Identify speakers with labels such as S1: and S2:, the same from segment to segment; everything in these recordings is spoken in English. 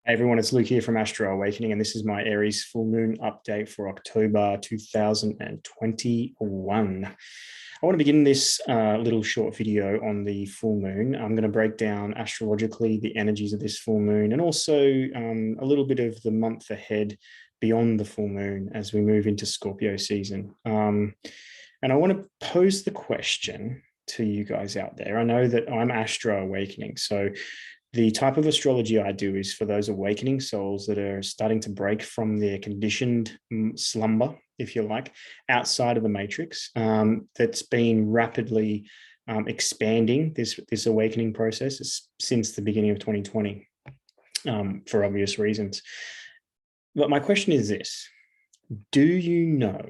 S1: Hey everyone, it's Luke here from Astro Awakening, and this is my Aries Full Moon update for October 2021. I want to begin this little short video on the full moon. I'm going to break down astrologically the energies of this full moon and also a little bit of the month ahead beyond the full moon as we move into Scorpio season. And I want to pose the question to you guys out there. I know that I'm Astro Awakening, so the type of astrology I do is for those awakening souls that are starting to break from their conditioned slumber, if you like, outside of the matrix, that's been rapidly expanding this awakening process since the beginning of 2020, for obvious reasons. But my question is this: do you know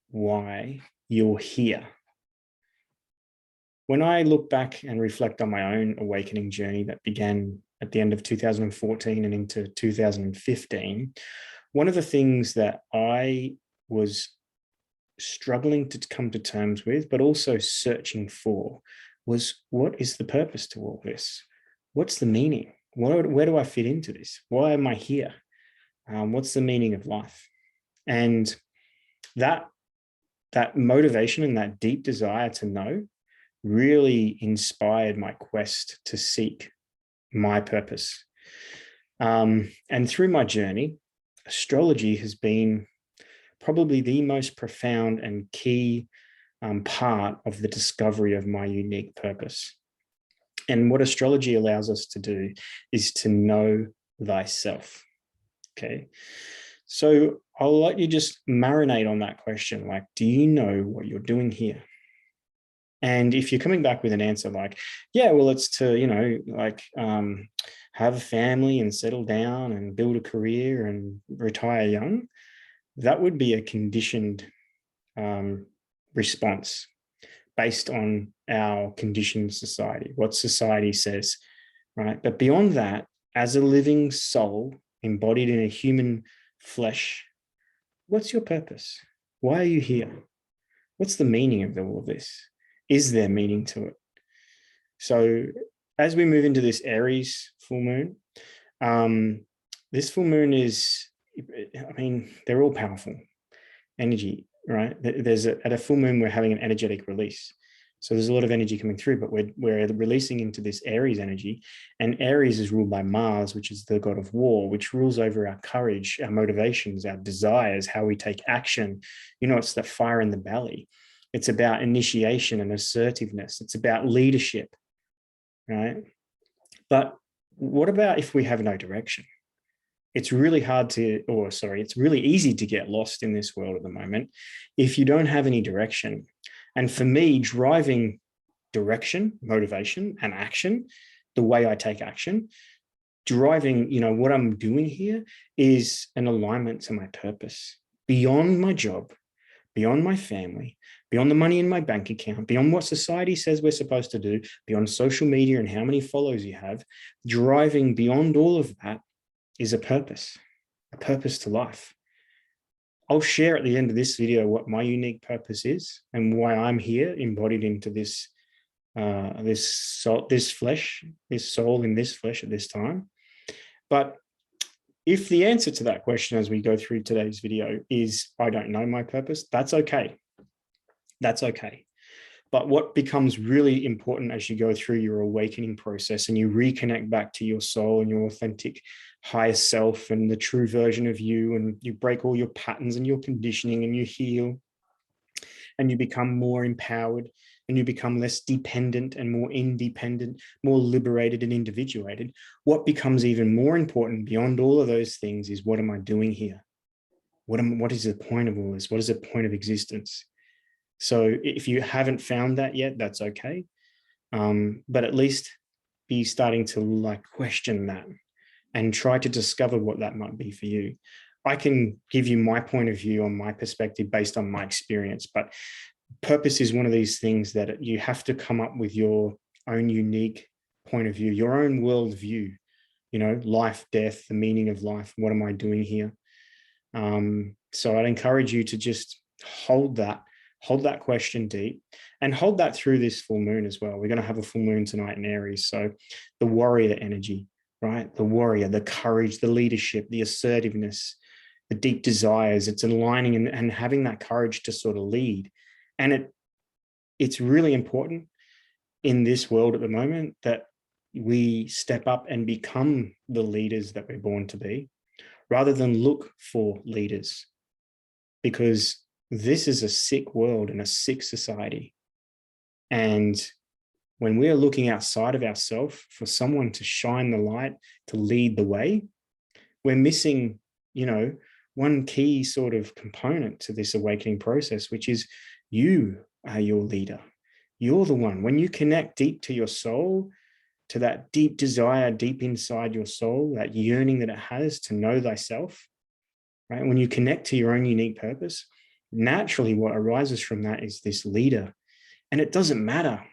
S1: why you're here? When I look back and reflect on my own awakening journey that began at the end of 2014 and into 2015, one of the things that I was struggling to come to terms with, but also searching for, was what is the purpose to all this? What's the meaning? Where do I fit into this? Why am I here? What's the meaning of life? And that motivation and that deep desire to know really inspired my quest to seek my purpose. And through my journey, astrology has been probably the most profound and key part of the discovery of my unique purpose. And what astrology allows us to do is to know thyself. Okay. So I'll let you just marinate on that question. Like, do you know what you're doing here? And if you're coming back with an answer like, yeah, well, it's to, have a family and settle down and build a career and retire young, that would be a conditioned response based on our conditioned society, what society says, right? But beyond that, as a living soul embodied in a human flesh, what's your purpose? Why are you here? What's the meaning of all of this? Is there meaning to it? So as we move into this Aries full moon, this full moon is, they're all powerful energy, right? At a full moon, we're having an energetic release. So there's a lot of energy coming through, but we're releasing into this Aries energy. And Aries is ruled by Mars, which is the god of war, which rules over our courage, our motivations, our desires, how we take action. It's the fire in the belly. It's about initiation and assertiveness. It's about leadership, right? But what about if we have no direction? It's really it's really easy to get lost in this world at the moment if you don't have any direction. And for me, driving direction, motivation, and action, the way I take action, driving, what I'm doing here is an alignment to my purpose beyond my job, beyond my family, beyond the money in my bank account, beyond what society says we're supposed to do, beyond social media and how many followers you have. Driving beyond all of that is a purpose to life. I'll share at the end of this video what my unique purpose is and why I'm here embodied into this soul in this flesh at this time. But if the answer to that question as we go through today's video is, I don't know my purpose, that's okay. That's okay. But what becomes really important as you go through your awakening process and you reconnect back to your soul and your authentic higher self and the true version of you, and you break all your patterns and your conditioning and you heal and you become more empowered and you become less dependent and more independent, more liberated and individuated, what becomes even more important beyond all of those things is, what am I doing here? What is the point of all this? What is the point of existence? So if you haven't found that yet, that's okay. But at least be starting to question that and try to discover what that might be for you. I can give you my point of view on my perspective based on my experience, but purpose is one of these things that you have to come up with your own unique point of view, your own worldview, life, death, the meaning of life. What am I doing here? So I'd encourage you to just hold that question deep and hold that through this full moon as well. We're going to have a full moon tonight in Aries. So the warrior energy, right? The warrior, the courage, the leadership, the assertiveness, the deep desires. It's aligning and having that courage to sort of lead. And it's really important in this world at the moment that we step up and become the leaders that we're born to be, rather than look for leaders, because this is a sick world and a sick society. And when we're looking outside of ourselves for someone to shine the light, to lead the way, we're missing, one key sort of component to this awakening process, which is you are your leader. You're the one. When you connect deep to your soul, to that deep desire deep inside your soul, that yearning that it has to know thyself, right? When you connect to your own unique purpose, naturally what arises from that is this leader. And it doesn't matter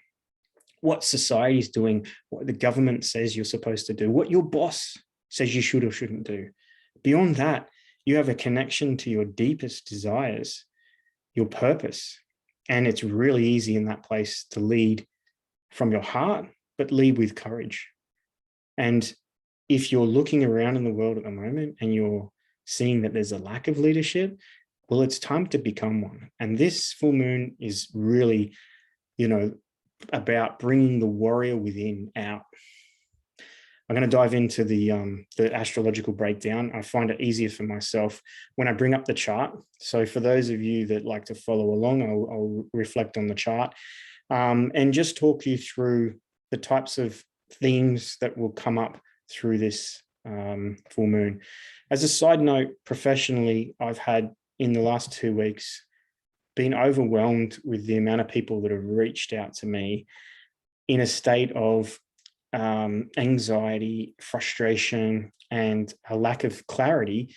S1: what society is doing, what the government says you're supposed to do, what your boss says you should or shouldn't do. Beyond that, you have a connection to your deepest desires, your purpose. And it's really easy in that place to lead from your heart, but lead with courage. And if you're looking around in the world at the moment and you're seeing that there's a lack of leadership, well, it's time to become one. And this full moon is really, about bringing the warrior within out. I'm going to dive into the astrological breakdown. I find it easier for myself when I bring up the chart. So for those of you that like to follow along, I'll reflect on the chart and just talk you through the types of themes that will come up through this full moon. As a side note, professionally, I've had in the last 2 weeks been overwhelmed with the amount of people that have reached out to me in a state of anxiety, frustration, and a lack of clarity,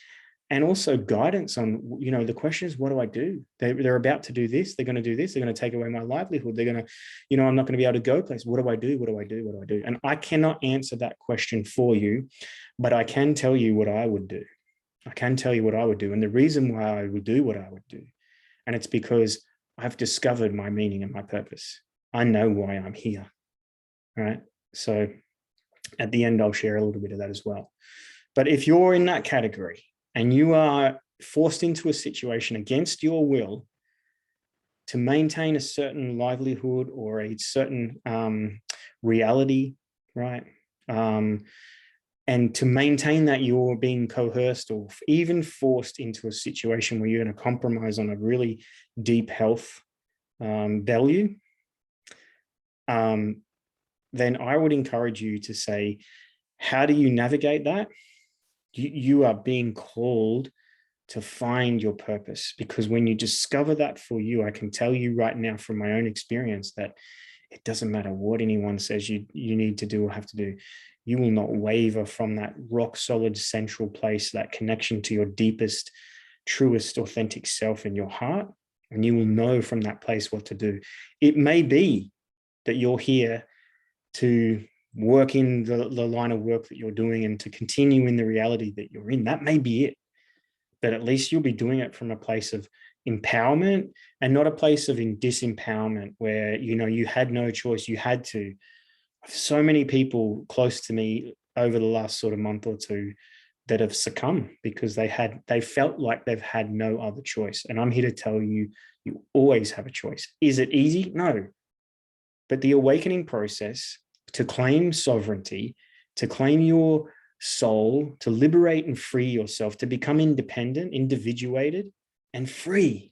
S1: and also guidance on, the question is, what do I do? They're about to do this. They're going to do this. They're going to take away my livelihood. They're going to, I'm not going to be able to go place. What do I do? What do I do? What do I do? And I cannot answer that question for you, but I can tell you what I would do. I can tell you what I would do. And the reason why I would do what I would do, and it's because I've discovered my meaning and my purpose. I know why I'm here. All right. So at the end, I'll share a little bit of that as well. But if you're in that category and you are forced into a situation against your will to maintain a certain livelihood or a certain reality, right? And to maintain that, you're being coerced or even forced into a situation where you're going to compromise on a really deep health value, then I would encourage you to say, how do you navigate that? You are being called to find your purpose, because when you discover that for you, I can tell you right now from my own experience that it doesn't matter what anyone says you need to do or have to do. You will not waver from that rock solid central place, that connection to your deepest, truest, authentic self in your heart. And you will know from that place what to do. It may be that you're here to work in the line of work that you're doing and to continue in the reality that you're in. That may be it. But at least you'll be doing it from a place of empowerment and not a place of disempowerment where, you had no choice, you had to. So many people close to me over the last sort of month or two that have succumbed because they felt like they've had no other choice. And I'm here to tell you, you always have a choice. Is it easy? No. But the awakening process to claim sovereignty, to claim your soul, to liberate and free yourself, to become independent, individuated, and free,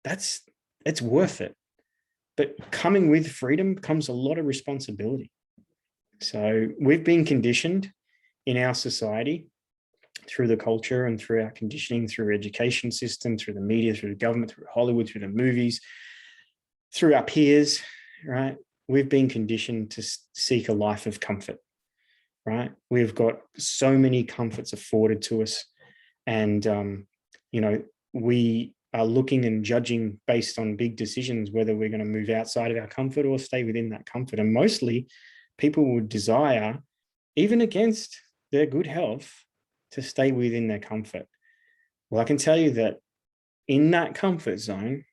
S1: it's worth it. But coming with freedom comes a lot of responsibility. So we've been conditioned in our society through the culture and through our conditioning, through our education system, through the media, through the government, through Hollywood, through the movies, through our peers, right? We've been conditioned to seek a life of comfort, right? We've got so many comforts afforded to us. And, we are looking and judging based on big decisions, whether we're going to move outside of our comfort or stay within that comfort. And mostly people would desire, even against their good health, to stay within their comfort. Well, I can tell you that in that comfort zone,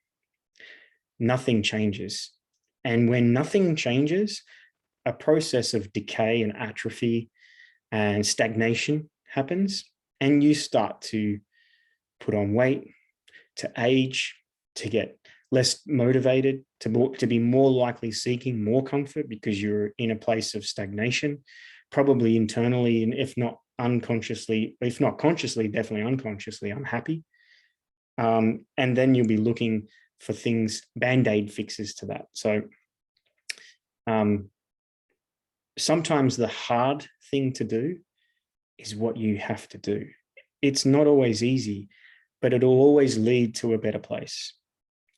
S1: nothing changes. And when nothing changes, a process of decay and atrophy and stagnation happens, and you start to put on weight, to age, to get less motivated, to be more likely seeking more comfort because you're in a place of stagnation, probably internally, and if not unconsciously, if not consciously, definitely unconsciously unhappy. And then you'll be looking for things, band-aid fixes to that. So sometimes the hard thing to do is what you have to do. It's not always easy, but it'll always lead to a better place.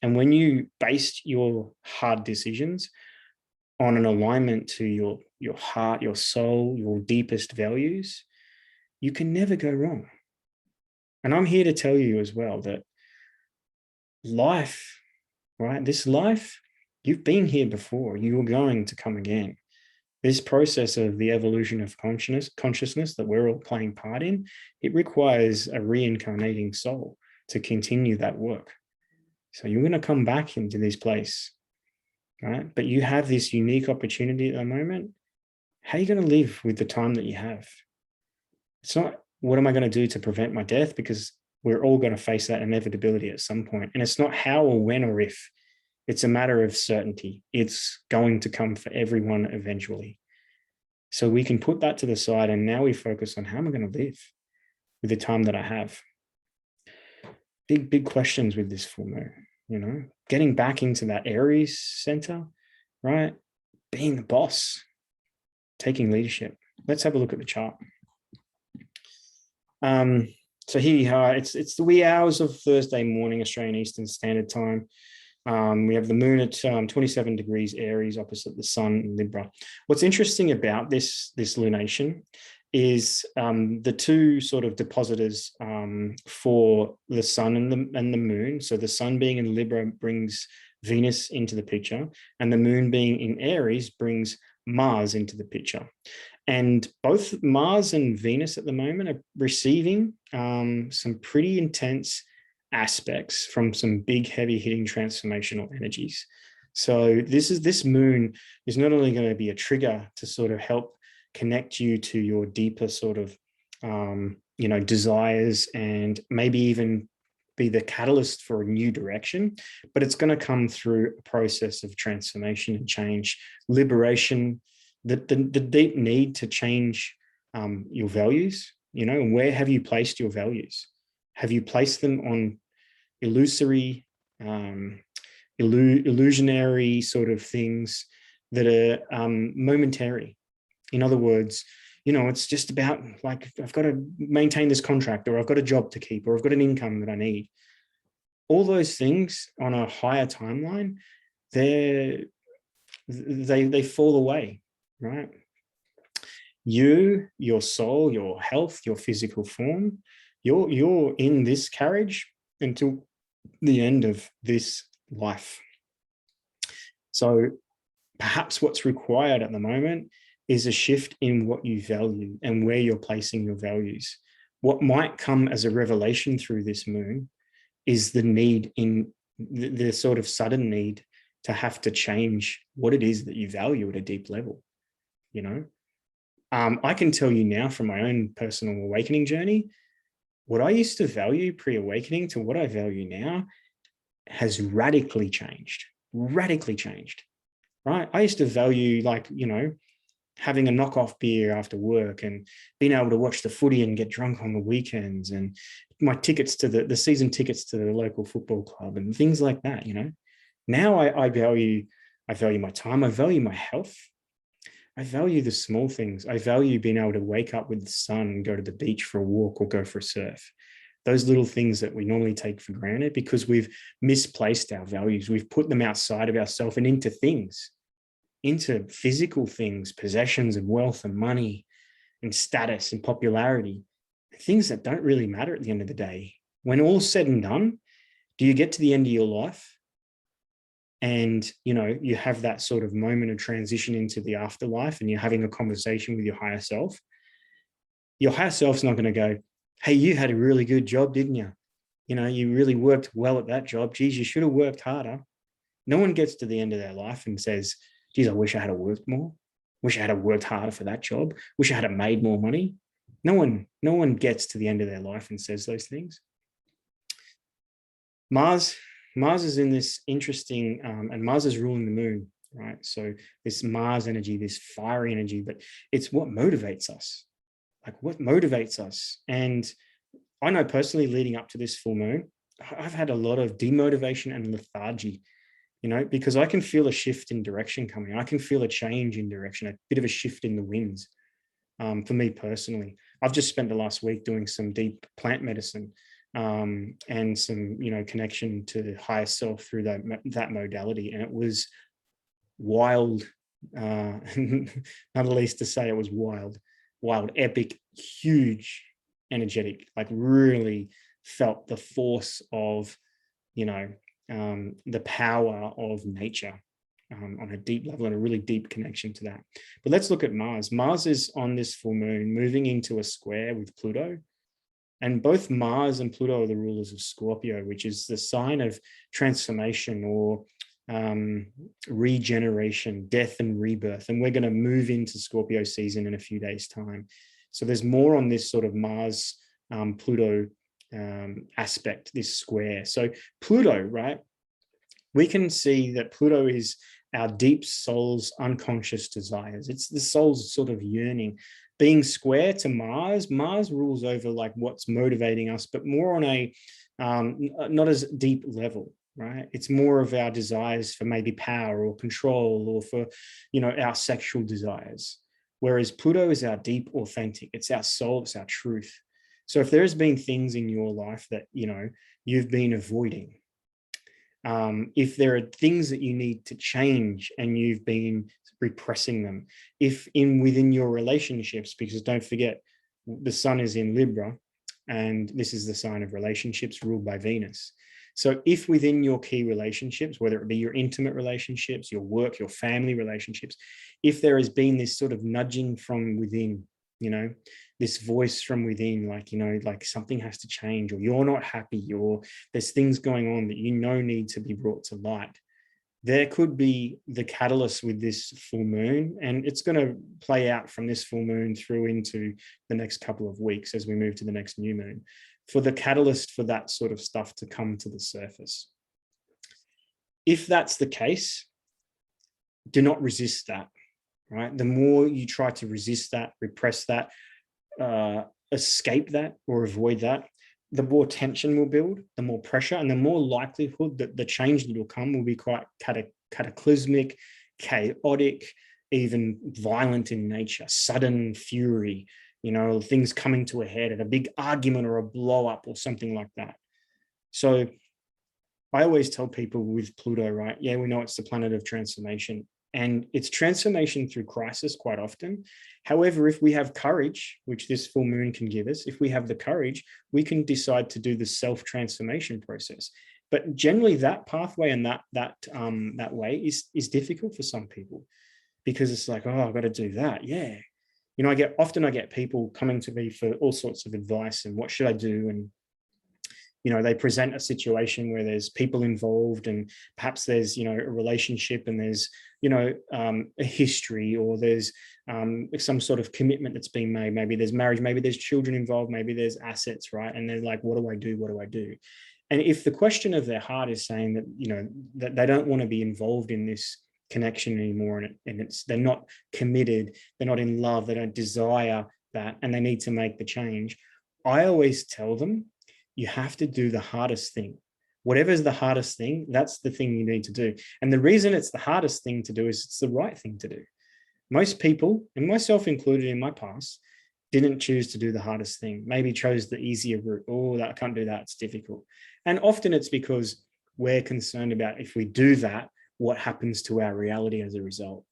S1: And when you base your hard decisions on an alignment to your heart, your soul, your deepest values, you can never go wrong. And I'm here to tell you as well that life, right? This life, you've been here before, you're going to come again. This process of the evolution of consciousness that we're all playing part in, it requires a reincarnating soul to continue that work. So you're going to come back into this place, right? But you have this unique opportunity at the moment. How are you going to live with the time that you have? It's not, what am I going to do to prevent my death? Because we're all going to face that inevitability at some point. And it's not how or when or if. It's a matter of certainty. It's going to come for everyone eventually. So we can put that to the side, and now we focus on how am I going to live with the time that I have. Big questions with this full moon, getting back into that Aries center, right? Being the boss, taking leadership. Let's have a look at the chart. So here you are. It's the wee hours of Thursday morning, Australian Eastern Standard Time. We have the moon at 27 degrees Aries opposite the sun in Libra. What's interesting about this lunation is the two sort of depositors for the sun and the moon. So the sun being in Libra brings Venus into the picture, and the moon being in Aries brings Mars into the picture. And both Mars and Venus at the moment are receiving some pretty intense aspects from some big, heavy hitting transformational energies. So this moon is not only going to be a trigger to sort of help connect you to your deeper sort of, desires, and maybe even be the catalyst for a new direction, but it's going to come through a process of transformation and change, liberation, the deep need to change your values, and where have you placed your values? Have you placed them on illusory, illusionary sort of things that are momentary? In other words, it's just about like, I've got to maintain this contract, or I've got a job to keep, or I've got an income that I need. All those things on a higher timeline, they fall away, right? Your soul, your health, your physical form, you're in this carriage until the end of this life. So perhaps what's required at the moment is a shift in what you value and where you're placing your values. What might come as a revelation through this moon is the need, in the sort of sudden need to have to change what it is that you value at a deep level. I can tell you now from my own personal awakening journey, what I used to value pre-awakening to what I value now has radically changed, right? I used to value, having a knockoff beer after work and being able to watch the footy and get drunk on the weekends, and my tickets to the season tickets to the local football club and things like that. Now I value my time. I value my health. I value the small things. I value being able to wake up with the sun and go to the beach for a walk or go for a surf. Those little things that we normally take for granted because we've misplaced our values. We've put them outside of ourselves and into things, into physical things, possessions and wealth and money and status and popularity, things that don't really matter at the end of the day. When all's said and done, do you get to the end of your life and you have that sort of moment of transition into the afterlife and you're having a conversation with your higher self? Your higher self's not going to go, hey, you had a really good job, didn't you? You really worked well at that job. Geez, you should have worked harder. No one gets to the end of their life and says, geez, I wish I had worked more. Wish I had worked harder for that job. Wish I had made more money. No one gets to the end of their life and says those things. Mars is in this interesting, and Mars is ruling the moon, right? So this Mars energy, this fiery energy, but it's what motivates us. Like what motivates us. And I know personally, leading up to this full moon, I've had a lot of demotivation and lethargy, because I can feel a shift in direction coming. I can feel a change in direction, a bit of a shift in the winds. For me personally, I've just spent the last week doing some deep plant medicine, and some, connection to the higher self through that modality. And it was wild, not the least to say. It was wild, epic, huge, energetic, like really felt the force of, the power of nature, on a deep level, and a really deep connection to that. But let's look at Mars. Mars is on this full moon moving into a square with Pluto. And both Mars and Pluto are the rulers of Scorpio, which is the sign of transformation or regeneration, death and rebirth. And we're going to move into Scorpio season in a few days' time. So there's more on this sort of Mars, Pluto aspect, this square. So Pluto, right? We can see that Pluto is our deep soul's unconscious desires. It's the soul's sort of yearning. Being square to Mars, Mars rules over like what's motivating us, but more on a not as deep level, right? It's more of our desires for maybe power or control, or for, our sexual desires. Whereas Pluto is our deep, authentic. It's our soul. It's our truth. So if there's been things in your life that, you've been avoiding, if there are things that you need to change and you've been repressing them, if within your relationships, because don't forget, the sun is in Libra, and this is the sign of relationships ruled by Venus. So if within your key relationships, whether it be your intimate relationships, your work, your family relationships, if there has been this sort of nudging from within, this voice from within, like something has to change, or you're not happy, or there's things going on that need to be brought to light, there could be the catalyst with this full moon. And it's going to play out from this full moon through into the next couple of weeks as we move to the next new moon, for the catalyst for that sort of stuff to come to the surface. If that's the case, do not resist that, right? The more you try to resist that, repress that, escape that, or avoid that, the more tension will build, the more pressure, and the more likelihood that the change that will come will be quite cataclysmic, chaotic, even violent in nature, sudden fury, things coming to a head at a big argument or a blow up or something like that. So I always tell people with Pluto, right? Yeah, we know it's the planet of transformation, and it's transformation through crisis quite often. However, if we have courage, which this full moon can give us, if we have the courage, we can decide to do the self-transformation process. But generally, that pathway and that way is difficult for some people, because it's like, oh, I've got to do that. Yeah. I get people coming to me for all sorts of advice and what should I do? And they present a situation where there's people involved, and perhaps there's, a relationship, and there's, a history, or there's some sort of commitment that's been made. Maybe there's marriage, maybe there's children involved, maybe there's assets, right? And they're like, what do I do? What do I do? And if the question of their heart is saying that, that they don't want to be involved in this connection anymore, and they're not committed, they're not in love, they don't desire that, and they need to make the change, I always tell them, you have to do the hardest thing. Whatever's the hardest thing, that's the thing you need to do. And the reason it's the hardest thing to do is it's the right thing to do. Most people, and myself included in my past, didn't choose to do the hardest thing, maybe chose the easier route. Oh, I can't do that, it's difficult. And often it's because we're concerned about, if we do that, what happens to our reality as a result.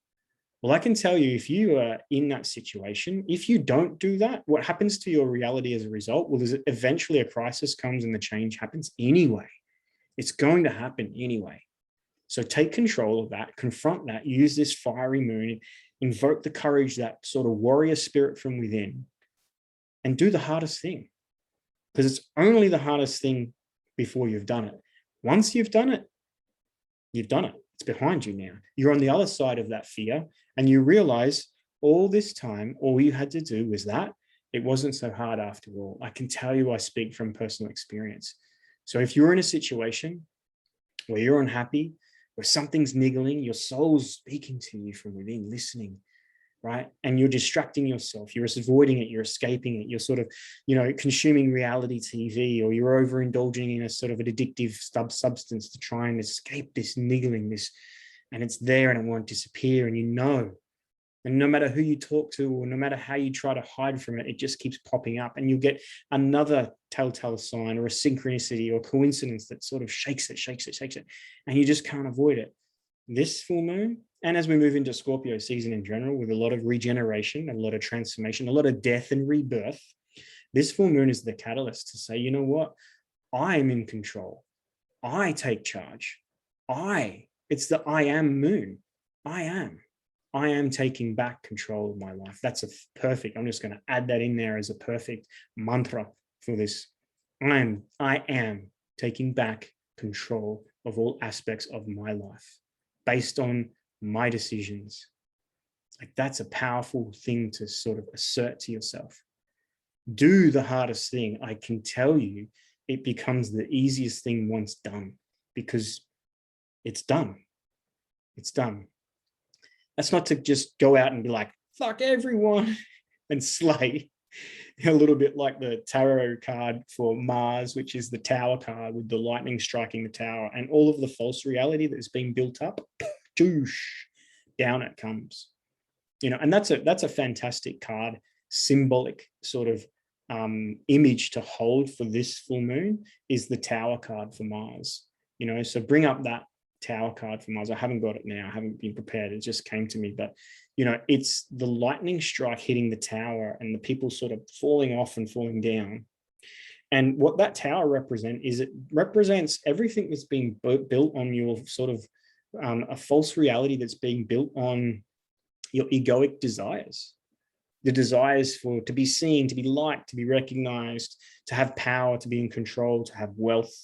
S1: Well, I can tell you, if you are in that situation, if you don't do that, what happens to your reality as a result? Well, eventually a crisis comes and the change happens anyway. It's going to happen anyway. So take control of that, confront that, use this fiery moon, invoke the courage, that sort of warrior spirit from within, and do the hardest thing. Because it's only the hardest thing before you've done it. Once you've done it, you've done it. It's behind you now. You're on the other side of that fear, and you realize, all this time, all you had to do was that. It wasn't so hard after all. I can tell you, I speak from personal experience. So if you're in a situation where you're unhappy, where something's niggling, your soul's speaking to you from within, listening, right? And you're distracting yourself, you're avoiding it, you're escaping it, you're sort of, consuming reality TV, or you're overindulging in a sort of an addictive substance to try and escape this niggling, and it's there and it won't disappear. And no matter who you talk to, or no matter how you try to hide from it, it just keeps popping up, and you'll get another telltale sign or a synchronicity or coincidence that sort of shakes it, and you just can't avoid it. This full moon, and as we move into Scorpio season in general, with a lot of regeneration, a lot of transformation, a lot of death and rebirth, this full moon is the catalyst to say, you know what? I am in control. I take charge. It's the I am moon. I am taking back control of my life. That's I'm just going to add that in there as a perfect mantra for this. I am taking back control of all aspects of my life based on my decisions. Like, that's a powerful thing to sort of assert to yourself. Do the hardest thing. I can tell you, it becomes the easiest thing once done, because it's done. It's done. That's not to just go out and be like, fuck everyone and slay. A little bit like the tarot card for Mars, which is the Tower card with the lightning striking the tower, and all of the false reality that's been built up, down it comes. And that's a fantastic card, symbolic sort of image to hold for this full moon is the Tower card for Mars. So bring up that Tower card for Mars. I haven't got it now. I haven't been prepared. It just came to me. But, it's the lightning strike hitting the tower and the people sort of falling off and falling down. And what that tower represents is it represents everything that's being built on your sort of a false reality that's being built on your egoic desires. The desires to be seen, to be liked, to be recognized, to have power, to be in control, to have wealth,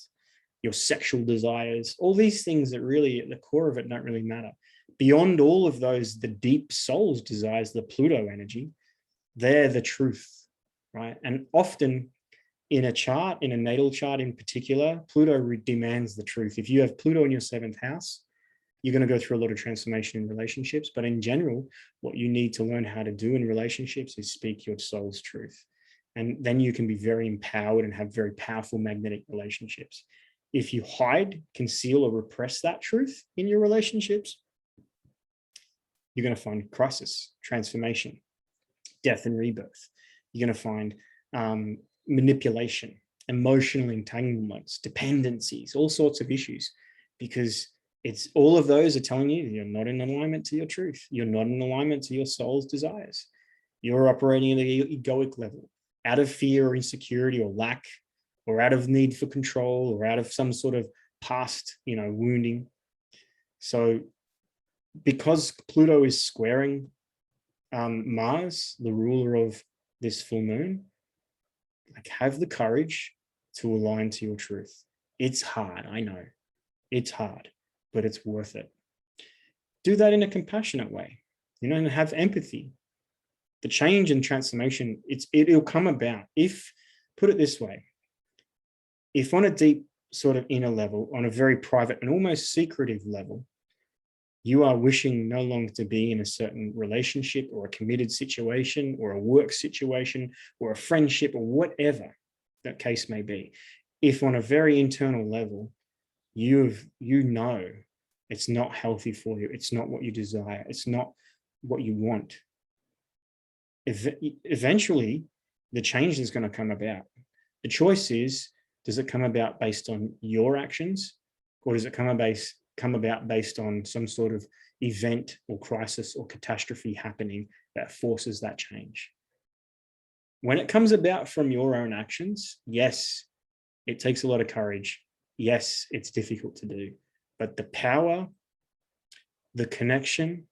S1: your sexual desires, all these things that really at the core of it don't really matter. Beyond all of those, the deep soul's desires, the Pluto energy, they're the truth, right? And often in a chart, in a natal chart in particular, Pluto demands the truth. If you have Pluto in your 7th house, you're going to go through a lot of transformation in relationships. But in general, what you need to learn how to do in relationships is speak your soul's truth. And then you can be very empowered and have very powerful magnetic relationships. If you hide, conceal, or repress that truth in your relationships, you're going to find crisis, transformation, death and rebirth. You're going to find manipulation, emotional entanglements, dependencies, all sorts of issues, because it's all of those are telling you you're not in alignment to your truth. You're not in alignment to your soul's desires. You're operating at an egoic level, out of fear or insecurity or lack, or out of need for control, or out of some sort of past, wounding. So because Pluto is squaring Mars, the ruler of this full moon, like, have the courage to align to your truth. It's hard, I know. It's hard, but it's worth it. Do that in a compassionate way, and have empathy. The change and transformation, it'll come about put it this way, if on a deep sort of inner level, on a very private and almost secretive level, you are wishing no longer to be in a certain relationship or a committed situation or a work situation or a friendship or whatever that case may be, if on a very internal level, it's not healthy for you, it's not what you desire, it's not what you want, eventually the change is going to come about. The choice is, does it come about based on your actions, or does it come about based on some sort of event or crisis or catastrophe happening that forces that change? When it comes about from your own actions, yes, it takes a lot of courage. Yes, it's difficult to do, but the power, the connection,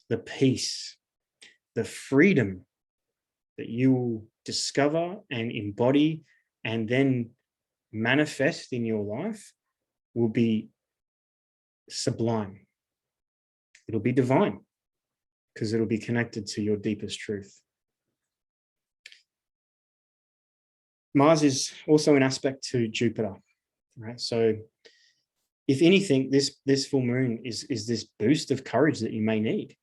S1: the peace, the freedom that you will discover and embody and then manifest in your life will be sublime. It'll be divine. because it'll be connected to your deepest truth. Mars is also an aspect to Jupiter, right? So if anything, this full moon is this boost of courage that you may need.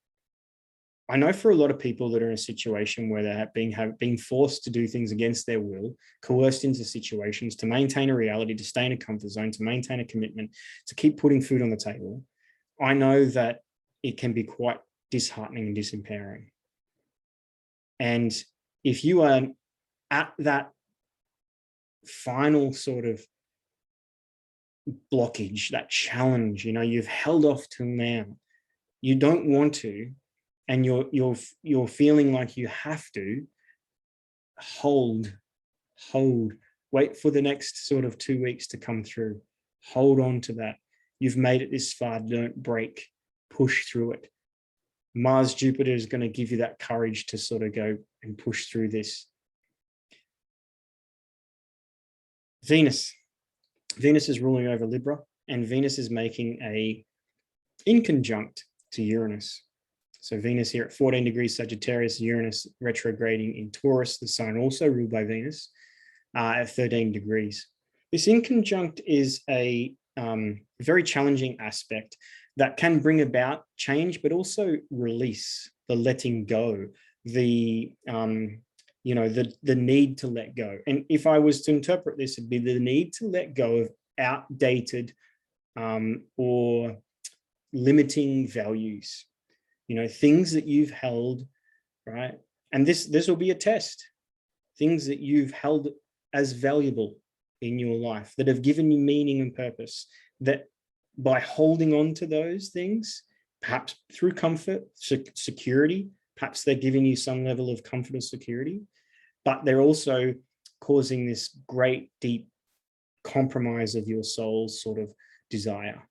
S1: I know for a lot of people that are in a situation where they're being forced to do things against their will, coerced into situations to maintain a reality, to stay in a comfort zone, to maintain a commitment, to keep putting food on the table. I know that it can be quite disheartening and disempowering. And if you are at that final sort of blockage, that challenge, you've held off till now, you don't want to, and you're feeling like you have to, hold, wait for the next sort of 2 weeks to come through. Hold on to that. You've made it this far. Don't break. Push through it. Mars, Jupiter is going to give you that courage to sort of go and push through this. Venus is ruling over Libra, and Venus is making a inconjunct to Uranus. So Venus here at 14 degrees Sagittarius, Uranus retrograding in Taurus, the sign also ruled by Venus, at 13 degrees. This inconjunct is a very challenging aspect that can bring about change, but also release, the letting go, the need to let go. And if I was to interpret this, it'd be the need to let go of outdated or limiting values. Things that you've held, right? And this will be a test. Things that you've held as valuable in your life that have given you meaning and purpose, that by holding on to those things, perhaps through comfort, security, perhaps they're giving you some level of comfort or security, but they're also causing this great, deep compromise of your soul's sort of desire.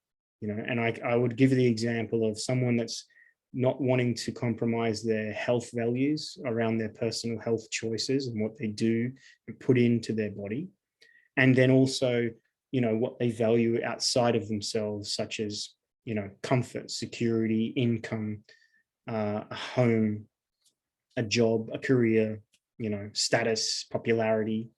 S1: And I would give the example of someone that's not wanting to compromise their health values around their personal health choices and what they do and put into their body. And then also, what they value outside of themselves, such as, comfort, security, income, a home, a job, a career, status, popularity,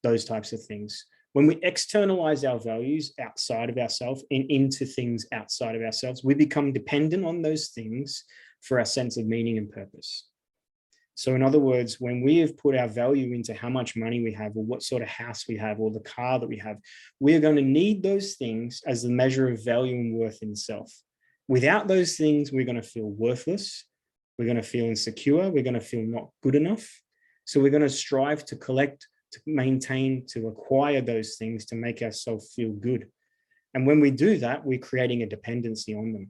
S1: those types of things. When we externalize our values outside of ourselves and into things outside of ourselves, we become dependent on those things for our sense of meaning and purpose. So in other words, when we have put our value into how much money we have or what sort of house we have or the car that we have, we're going to need those things as the measure of value and worth in self. Without those things, we're going to feel worthless. We're going to feel insecure. We're going to feel not good enough. So we're going to strive to collect, to maintain, to acquire those things to make ourselves feel good. And when we do that, we're creating a dependency on them.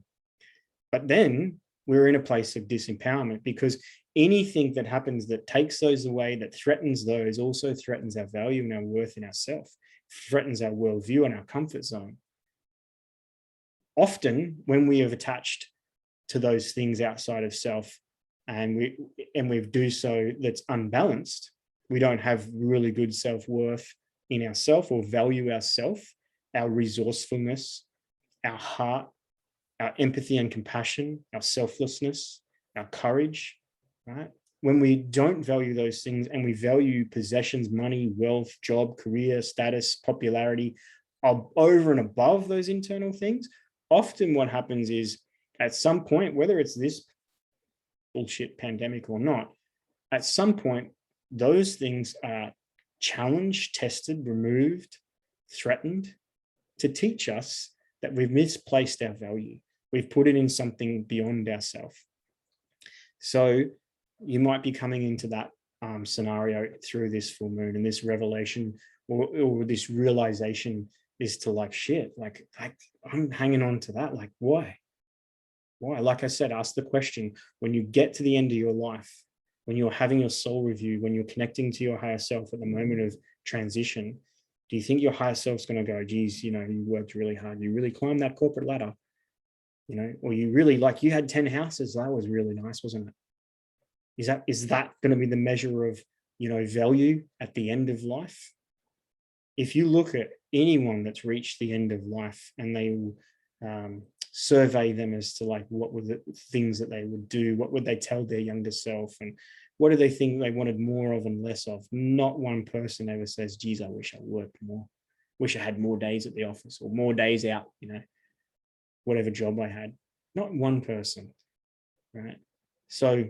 S1: But then we're in a place of disempowerment, because anything that happens that takes those away, that threatens those, also threatens our value and our worth in ourselves, threatens our worldview and our comfort zone. Often when we have attached to those things outside of self and we do so that's unbalanced, we don't have really good self-worth in ourself or value ourself, our resourcefulness, our heart, our empathy and compassion, our selflessness, our courage, right? When we don't value those things and we value possessions, money, wealth, job, career, status, popularity, over and above those internal things, often what happens is at some point, whether it's this bullshit pandemic or not, at some point, those things are challenged, tested, removed, threatened to teach us that we've misplaced our value. We've put it in something beyond ourselves. So you might be coming into that scenario through this full moon, and this revelation or this realization is to like, shit, like I'm hanging on to that. Like, why? Like I said, ask the question, when you get to the end of your life, when you're having your soul review, when you're connecting to your higher self at the moment of transition, do you think your higher self's going to go, geez, you worked really hard, you really climbed that corporate ladder, or you really, like, you had 10 houses, that was really nice, wasn't it? Is that going to be the measure of, value at the end of life? If you look at anyone that's reached the end of life and they survey them as to like what were the things that they would do, what would they tell their younger self, and what do they think they wanted more of and less of. Not one person ever says, geez, I wish I worked more, wish I had more days at the office or more days out, whatever job I had. Not one person, right? So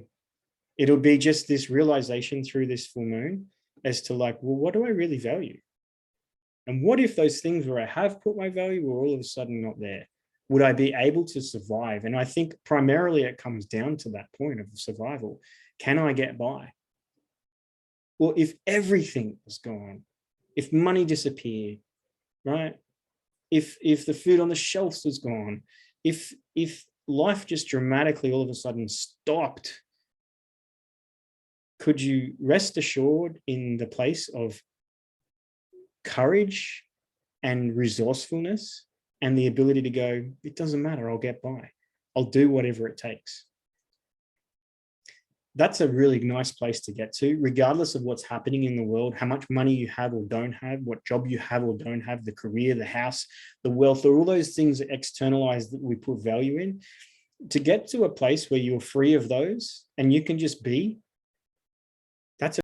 S1: it'll be just this realization through this full moon as to like, well, what do I really value? And what if those things where I have put my value were all of a sudden not there? Would I be able to survive? And I think primarily it comes down to that point of survival. Can I get by? Well, if everything was gone, if money disappeared, right? If the food on the shelves was gone, if life just dramatically all of a sudden stopped, could you rest assured in the place of courage and resourcefulness and the ability to go, it doesn't matter, I'll get by. I'll do whatever it takes. That's a really nice place to get to, regardless of what's happening in the world, how much money you have or don't have, what job you have or don't have, the career, the house, the wealth, or all those things that externalize that we put value in. To get to a place where you're free of those and you can just be